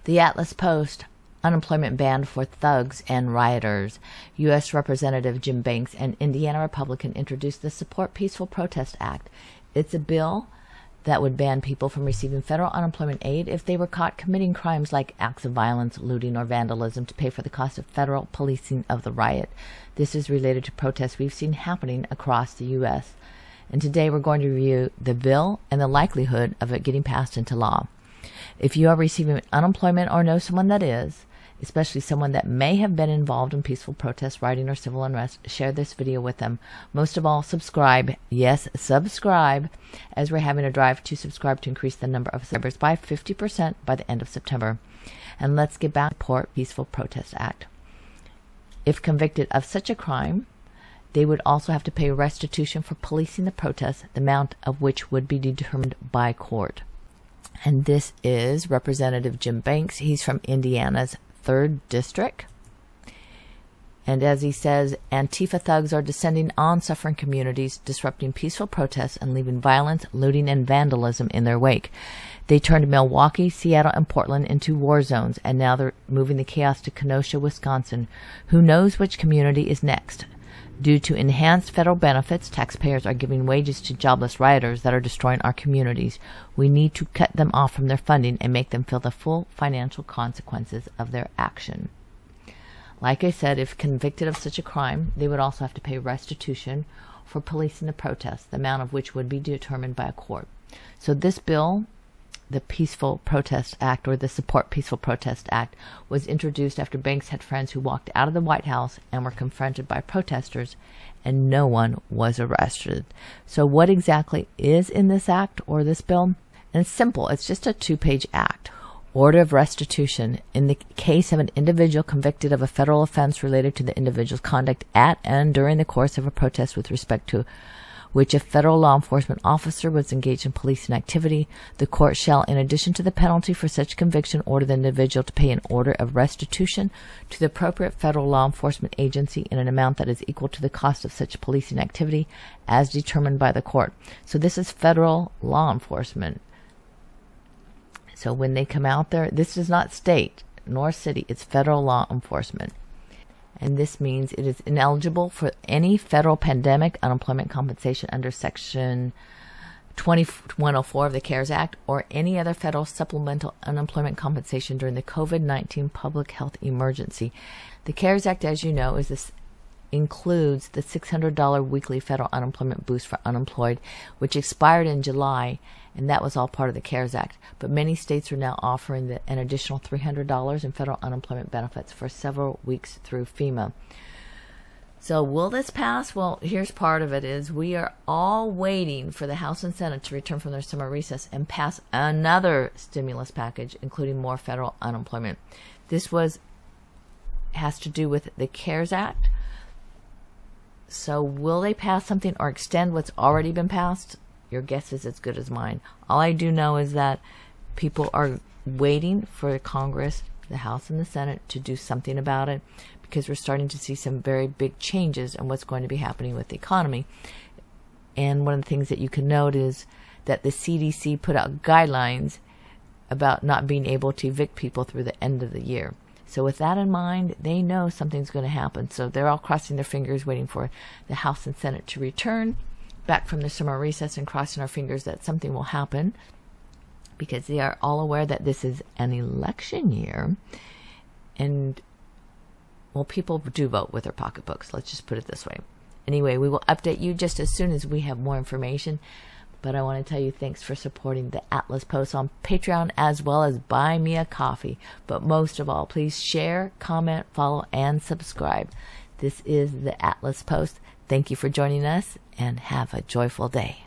The Atlas Post, unemployment banned for thugs and rioters. U.S. Representative Jim Banks, an Indiana Republican, introduced the Support Peaceful Protest Act. It's a bill that would ban people from receiving federal unemployment aid if they were caught committing crimes like acts of violence, looting, or vandalism to pay for the cost of federal policing of the riot. This is related to protests we've seen happening across the U.S. And today we're going to review the bill and the likelihood of it getting passed into law. If you are receiving unemployment or know someone that is, especially someone that may have been involved in peaceful protest, rioting, or civil unrest, share this video with them. Most of all, subscribe. Yes, subscribe, as we're having a drive to subscribe to increase the number of subscribers by 50% by the end of September. And let's get back to the Support Peaceful Protest Act. If convicted of such a crime, they would also have to pay restitution for policing the protests, the amount of which would be determined by court. And this is Representative Jim Banks. He's from Indiana's 3rd District. And as he says, Antifa thugs are descending on suffering communities, disrupting peaceful protests, and leaving violence, looting, and vandalism in their wake. They turned Milwaukee, Seattle, and Portland into war zones, and now they're moving the chaos to Kenosha, Wisconsin. Who knows which community is next? Due to enhanced federal benefits, taxpayers are giving wages to jobless rioters that are destroying our communities. We need to cut them off from their funding and make them feel the full financial consequences of their action. Like I said, if convicted of such a crime, they would also have to pay restitution for policing the protests, the amount of which would be determined by a court. So this bill, the Peaceful Protest Act, or the Support Peaceful Protest Act, was introduced after Banks had friends who walked out of the White House and were confronted by protesters, and no one was arrested. So what exactly is in this act or this bill? And it's simple. It's just a 2-page act. Order of restitution. In the case of an individual convicted of a federal offense related to the individual's conduct at and during the course of a protest with respect to which a federal law enforcement officer was engaged in policing activity, the court shall, in addition to the penalty for such conviction, order the individual to pay an order of restitution to the appropriate federal law enforcement agency in an amount that is equal to the cost of such policing activity as determined by the court. So this is federal law enforcement. So when they come out there, this is not state nor city, it's federal law enforcement. And this means it is ineligible for any federal pandemic unemployment compensation under Section 2104 of the CARES Act or any other federal supplemental unemployment compensation during the COVID-19 public health emergency. The CARES Act, as you know, includes the $600 weekly federal unemployment boost for unemployed, which expired in July, and that was all part of the CARES Act. But many states are now offering an additional $300 in federal unemployment benefits for several weeks through FEMA. So will this pass? Well, here's part of it is we are all waiting for the House and Senate to return from their summer recess and pass another stimulus package, including more federal unemployment. This has to do with the CARES Act. So will they pass something or extend what's already been passed? Your guess is as good as mine. All I do know is that people are waiting for Congress, the House and the Senate, to do something about it because we're starting to see some very big changes in what's going to be happening with the economy. And one of the things that you can note is that the CDC put out guidelines about not being able to evict people through the end of the year. So with that in mind, they know something's going to happen. So they're all crossing their fingers, waiting for the House and Senate to return back from the summer recess and crossing our fingers that something will happen because they are all aware that this is an election year. And, well, people do vote with their pocketbooks. Let's just put it this way. Anyway, we will update you just as soon as we have more information. But I want to tell you thanks for supporting the Atlas Post on Patreon as well as Buy Me a Coffee. But most of all, please share, comment, follow, and subscribe. This is the Atlas Post. Thank you for joining us and have a joyful day.